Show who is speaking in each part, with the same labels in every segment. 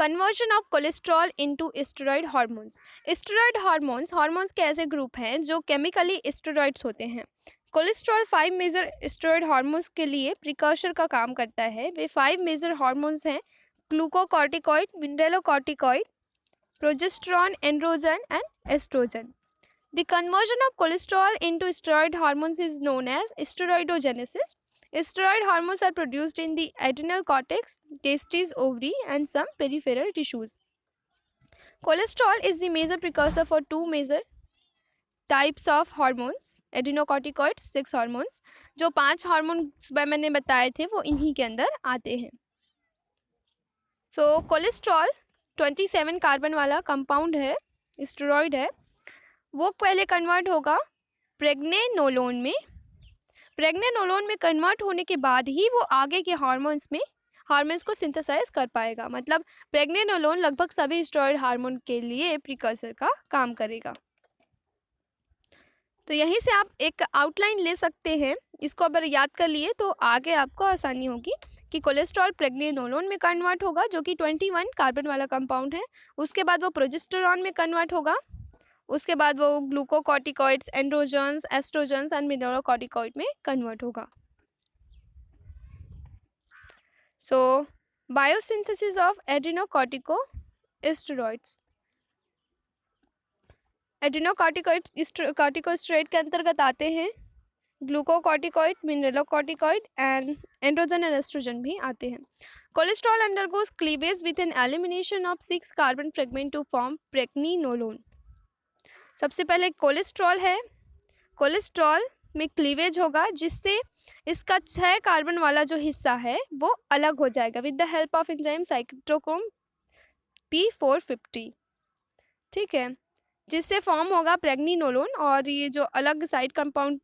Speaker 1: Conversion of cholesterol into steroid hormones. Steroid hormones के ऐसे group हैं जो केमिकली स्टेरॉइड्स होते हैं। कोलेस्ट्रॉल 5 मेजर स्टेरॉइड हार्मोन्स के लिए प्रिकॉर्सर का काम करता है। वे 5 मेजर हार्मोन्स हैं: glucocorticoid, mineralocorticoid, progesterone, androgen and estrogen. The conversion of cholesterol into steroid hormones is known as steroidogenesis. Steroid hormones are produced in the adrenal cortex, testes, ovary, and some peripheral tissues. Cholesterol is the major precursor for two major types of hormones, adrenocorticoids, 6 hormones. जो 5 hormones मैंने बताए थे वो इन्हीं के अंदर आते हैं. So कोलेस्ट्रॉल 27 कार्बन वाला कंपाउंड है, स्टेरॉइड है. वो पहले कन्वर्ट होगा प्रेग्नेनोलोन में. प्रेग्नेनोलोन में कन्वर्ट होने के बाद ही वो आगे के हार्मोन्स को सिंथेसाइज कर पाएगा. मतलब प्रेग्नेनोलोन लगभग सभी स्टेरॉइड हार्मोन के लिए प्रिकर्सर का काम करेगा. तो यहीं से आप एक आउटलाइन ले सकते हैं. इसको अगर याद कर लिए तो आगे आपको आसानी होगी कि कोलेस्ट्रॉल प्रेग्नेनोलोन में कन्वर्ट होगा जो कि 21 कार्बन वाला कंपाउंड है. उसके बाद वो प्रोजेस्टेरॉन में कन्वर्ट होगा. उसके बाद वो glucocorticoids, androgens, estrogens and mineralocorticoid में कन्वर्ट होगा. सो बायोसिंथेसिस ऑफ एड्रेनोकॉर्टिकोस्टेरॉइड्स. एड्रेनोकॉर्टिकोस्टेरॉइड के अंतर्गत आते हैं glucocorticoid, mineralocorticoid and androgen and estrogen भी आते हैं. Cholesterol undergoes cleavage with an elimination of 6 carbon fragment to form pregnenolone. सबसे पहले कोलेस्ट्रॉल है. कोलेस्ट्रॉल में क्लीवेज होगा जिससे इसका 6 कार्बन वाला जो हिस्सा है वो अलग हो जाएगा with the help of enzyme cytochrome P450. ठीक है, जिससे फॉर्म होगा प्रेग्नेनोलोन और ये जो अलग साइड कंपाउंड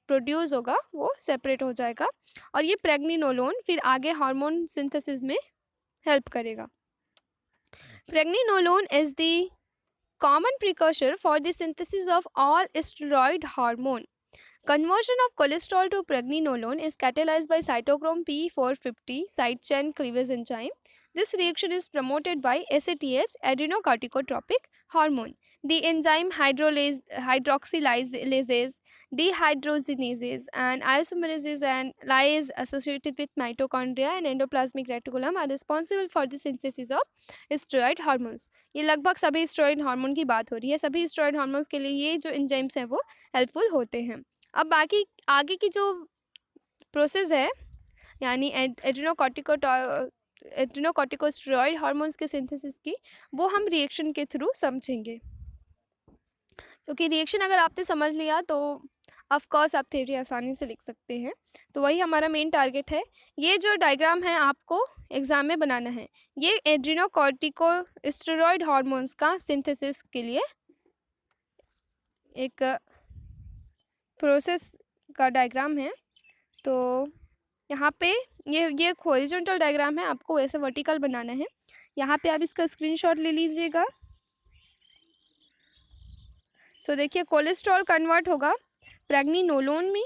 Speaker 1: प्रोड्यूस होगा वो सेपरेट हो जाएगा और ये प्रेग्नेनोलोन फिर आगे हार्मोन सिंथेसिस में हेल्प करेगा. Pregnenolone is the common precursor for the synthesis of all steroid hormone. Conversion of cholesterol to pregnenolone is catalyzed by cytochrome P450 side chain cleavage enzyme. This reaction is promoted by ACTH, adrenocorticotropic hormone. The enzyme hydroxylases, dehydrogenases, and isomerases and lyase associated with mitochondria and endoplasmic reticulum are responsible for the synthesis of steroid hormones. ये लगभग सभी steroid hormone की बात हो रही है. सभी steroid hormones के लिए ये जो एंजाइम्स हैं वो हेल्पफुल होते हैं. अब बाकी आगे की जो प्रोसेस है यानी एड्रेनोकॉर्टिकोस्टेरॉइड हार्मोन्स के सिंथेसिस की, वो हम रिएक्शन के थ्रू समझेंगे. क्योंकि रिएक्शन अगर आपने समझ लिया तो ऑफ कोर्स आप थ्योरी आसानी से लिख सकते हैं. तो वही हमारा मेन टारगेट है. ये जो डायग्राम है आपको एग्जाम में बनाना है. ये एड्रेनोकॉर्टिकोस्टेरॉइड हार्मोन्स का सिंथेसिस के लिए एक प्रोसेस का डायग्राम है. तो यहाँ पे ये हॉरिजॉन्टल डायग्राम है, आपको वैसे वर्टिकल बनाना है. यहाँ पे आप इसका स्क्रीनशॉट ले लीजिएगा. सो देखिए कोलेस्ट्रॉल कन्वर्ट होगा प्रेग्नेनोलोन में.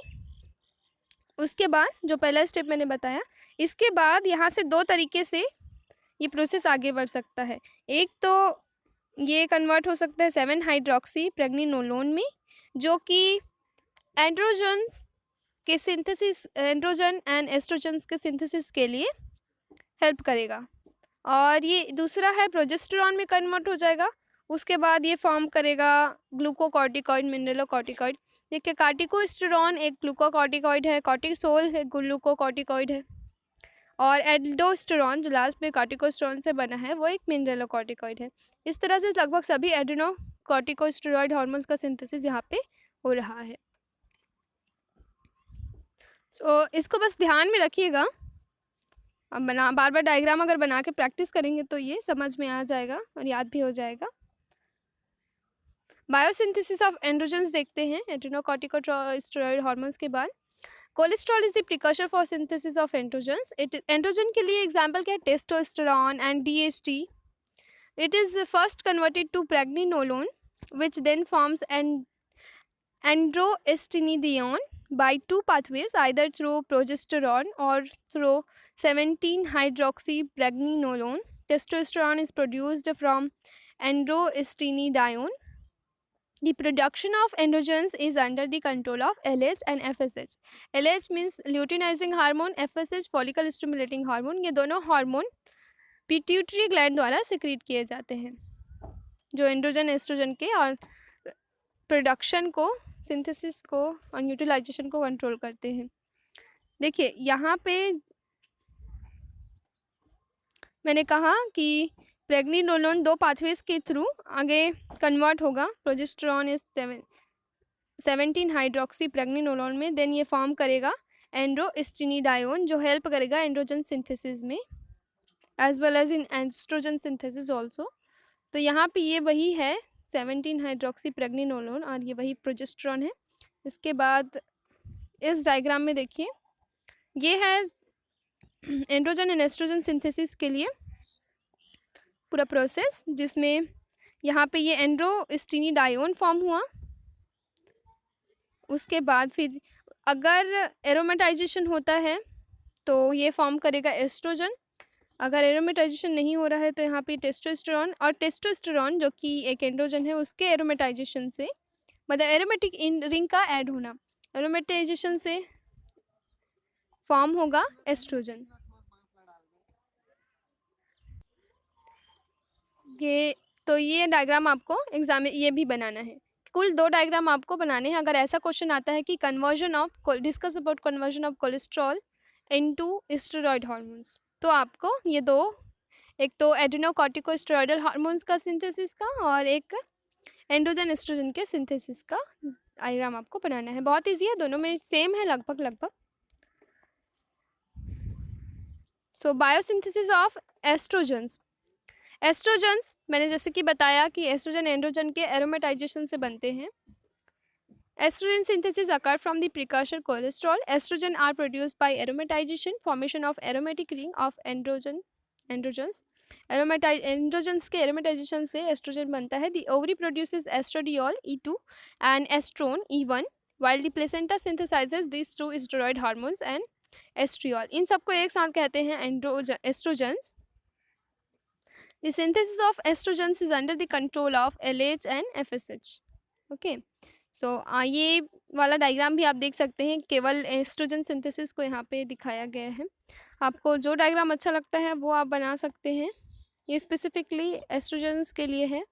Speaker 1: उसके बाद जो पहला स्टेप मैंने बताया, इसके बाद यहाँ से 2 तरीके से ये प्रोसेस आगे बढ़ सकता है. एक तो ये कन्वर्ट हो सकता है 7 हाइड्रोक्सी प्रेग्नेनोलोन में जो कि एंड्रोजन्स के सिंथेसिस, एंड्रोजन एंड एस्ट्रोजन्स के सिंथेसिस के लिए हेल्प करेगा. और ये दूसरा है प्रोजेस्टेरॉन में कन्वर्ट हो जाएगा. उसके बाद ये फॉर्म करेगा ग्लूकोकॉर्टिकॉइड, मिनरलोकॉर्टिकॉइड. देखिए कार्टिकोस्टेरॉन एक ग्लूकोकॉर्टिकॉइड है, कॉर्टिसोल एक ग्लूकोकॉर्टिकॉइड है और एल्डोस्टेरॉन जो लास्ट में कार्टिकोस्टेरॉन से बना है वो एक मिनरलोकॉर्टिकॉइड है. इस तरह से लगभग सभी एड्रेनोकॉर्टिकोस्टेरॉइड हार्मोन्स का सिंथेसिस यहाँ पे हो रहा है. सो इसको बस ध्यान में रखिएगा. अब बार बार डायग्राम अगर बना के प्रैक्टिस करेंगे तो ये समझ में आ जाएगा और याद भी हो जाएगा. बायोसिंथेसिस ऑफ एंड्रोजन्स देखते हैं एड्रेनोकॉर्टिकोस्टेरॉइड हार्मोन्स के बाद. Cholesterol is the precursor for synthesis of androgens. Androgen के लिए एग्जाम्पल क्या है? Testosterone and DHT. It is first converted to pregnenolone which then forms androstenedione by 2 pathways, either through progesterone or through 17 hydroxy pregnenolone testosterone is produced from androstenedione. The production of androgens is under the control of LH and FSH. LH means luteinizing hormone, FSH follicle stimulating hormone. ये दोनों hormone pituitary gland द्वारा secrete किए जाते हैं, जो androgen oestrogen के और production को, सिंथेसिस को और यूटिलाइजेशन को कंट्रोल करते हैं। देखिए यहाँ पे मैंने कहा कि प्रेग्निनोलोन दो पाथवेज के थ्रू आगे कन्वर्ट होगा प्रोजेस्टेरॉन इज 17 हाइड्रोक्सी प्रेग्निनोलोन में, देन ये फॉर्म करेगा एंड्रोस्टेनिडायोन जो हेल्प करेगा एंड्रोजन सिंथेसिस में as well as in estrogen synthesis also. तो यहाँ पे ये वही है 17 हाइड्रोक्सी प्रेग्निनोलोन और ये वही प्रोजेस्टेरॉन है। इसके बाद इस डायग्राम में देखिए, ये है एंड्रोजन एंड एस्ट्रोजन सिंथेसिस के लिए पूरा प्रोसेस, जिसमें यहाँ पे ये एंड्रोस्टेनिडायोन फॉर्म हुआ। उसके बाद फिर अगर एरोमेटाइजेशन होता है तो ये फॉर्म करेगा एस्ट्रोजन, अगर एरोमेटाइजेशन नहीं हो रहा है तो यहाँ पे टेस्टोस्टेरॉन, और टेस्टोस्टेरॉन जो कि एक एंड्रोजन है उसके एरोमेटाइजेशन से, मतलब एरोमेटिक रिंग का ऐड होना, एरोमेटाइजेशन से फॉर्म होगा एस्ट्रोजन। ये डायग्राम आपको एग्जाम में ये भी बनाना है। कुल 2 डायग्राम आपको बनाने हैं। अगर ऐसा क्वेश्चन आता है कि discuss about conversion of cholesterol into steroid hormones, तो आपको ये 2, एक तो एड्रेनोकॉर्टिकोस्टेरॉयडल हार्मोन्स का सिंथेसिस का और एक एंड्रोजन एस्ट्रोजन के सिंथेसिस का डायग्राम आपको बनाना है। बहुत ईजी है, दोनों में सेम है लगभग। सो बायोसिंथेसिस ऑफ एस्ट्रोजन्स। एस्ट्रोजन्स मैंने जैसे कि बताया कि एस्ट्रोजन एंड्रोजन के एरोमेटाइजेशन से बनते हैं। Estrogen synthesis occur from the precursor cholesterol. Estrogen are produced by aromatization, formation of aromatic ring of androgens. Androgens के aromatization से estrogen बनता है. The ovary produces estradiol E2 and estrone E1, while the placenta synthesizes these two steroid hormones and estriol. इन सबको एक साथ कहते हैं estrogens. The synthesis of estrogens is under the control of LH and FSH. Okay. सो ये वाला diagram भी आप देख सकते हैं, केवल एस्ट्रोजन सिंथेसिस को यहाँ पे दिखाया गया है। आपको जो डायग्राम अच्छा लगता है वो आप बना सकते हैं। ये स्पेसिफिकली एस्ट्रोजन्स के लिए है।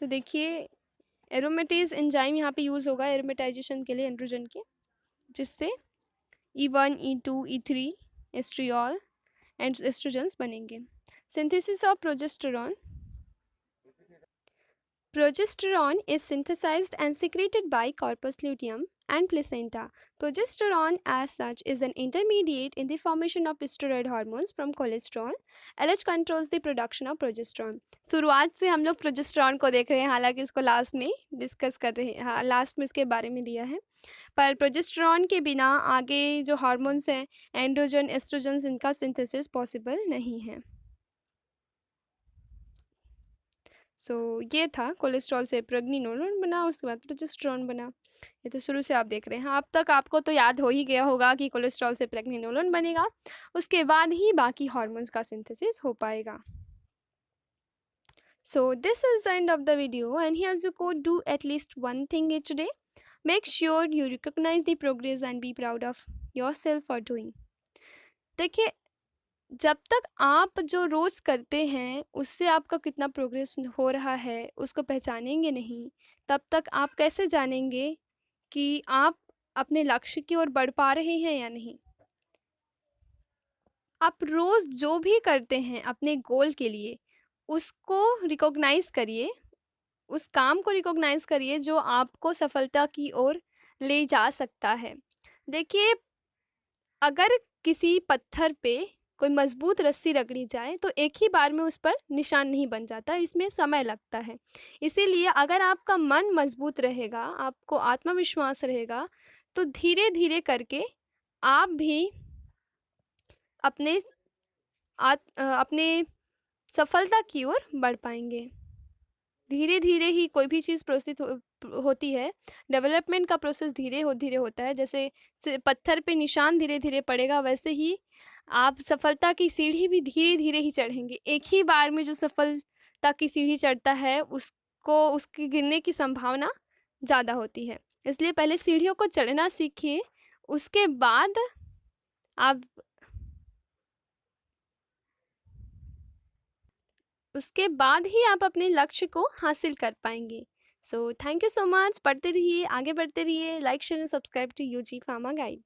Speaker 1: तो देखिए एरोमेटेज एंजाइम यहाँ पे यूज़ होगा एरोमेटाइजेशन के लिए एंड्रोजन के, जिससे E1, E2, E3 estriol and estrogens बनेंगे। Synthesis of progesterone. Progesterone is synthesized and secreted by corpus luteum and placenta. Progesterone as such is an intermediate in the formation of steroid hormones from cholesterol. LH controls the production of progesterone. शुरुआत से हम लोग progesterone को देख रहे हैं, हालांकि इसको लास्ट में डिस्कस कर रहे हैं, हाँ लास्ट में इसके बारे में दिया है। पर प्रोजेस्टेरॉन के बिना आगे जो हार्मोन्स हैं एंड्रोजन एस्ट्रोजन, इनका सिंथेसिस पॉसिबल नहीं है। ये था कोलेस्ट्रॉल से प्रेग्निनोलोन बना, उसके बाद प्रोजेस्टेरॉन बना। ये तो शुरू से आप देख रहे हैं। अब तक आपको तो याद हो ही गया होगा कि कोलेस्ट्रॉल से प्रेग्निनोलोन बनेगा, उसके बाद ही बाकी हार्मोन्स का सिंथेसिस हो पाएगा। So this is the end of the video, and here's the code: do at least one thing each day. Make sure you recognize the progress and be proud of yourself for doing. देखिए जब तक आप जो रोज़ करते हैं उससे आपका कितना प्रोग्रेस हो रहा है उसको पहचानेंगे नहीं, तब तक आप कैसे जानेंगे कि आप अपने लक्ष्य की ओर बढ़ पा रहे हैं या नहीं। आप रोज़ जो भी करते हैं अपने गोल के लिए, उसको रिकॉग्नाइज़ करिए, उस काम को रिकॉग्नाइज़ करिए जो आपको सफलता की ओर ले जा सकता है। देखिए अगर किसी पत्थर पे कोई मजबूत रस्सी रगड़ी जाए तो एक ही बार में उस पर निशान नहीं बन जाता, इसमें समय लगता है। इसीलिए अगर आपका मन मजबूत रहेगा, आपको आत्मविश्वास रहेगा, तो धीरे धीरे करके आप भी अपने सफलता की ओर बढ़ पाएंगे। धीरे धीरे ही कोई भी चीज़ प्रोसेस होती है, डेवलपमेंट का प्रोसेस धीरे धीरे होता है। जैसे पत्थर पे निशान धीरे धीरे पड़ेगा, वैसे ही आप सफलता की सीढ़ी भी धीरे-धीरे ही चढ़ेंगे। एक ही बार में जो सफलता की सीढ़ी चढ़ता है, उसको उसके गिरने की संभावना ज़्यादा होती है। इसलिए पहले सीढ़ियों को चढ़ना सीखिए, उसके बाद आप उसके बाद ही आप अपने लक्ष्य को हासिल कर पाएँगे। So thank you so much. पढ़ते रहिए, आगे बढ़ते रहिए। Like, share and subscribe to UG pharma guide.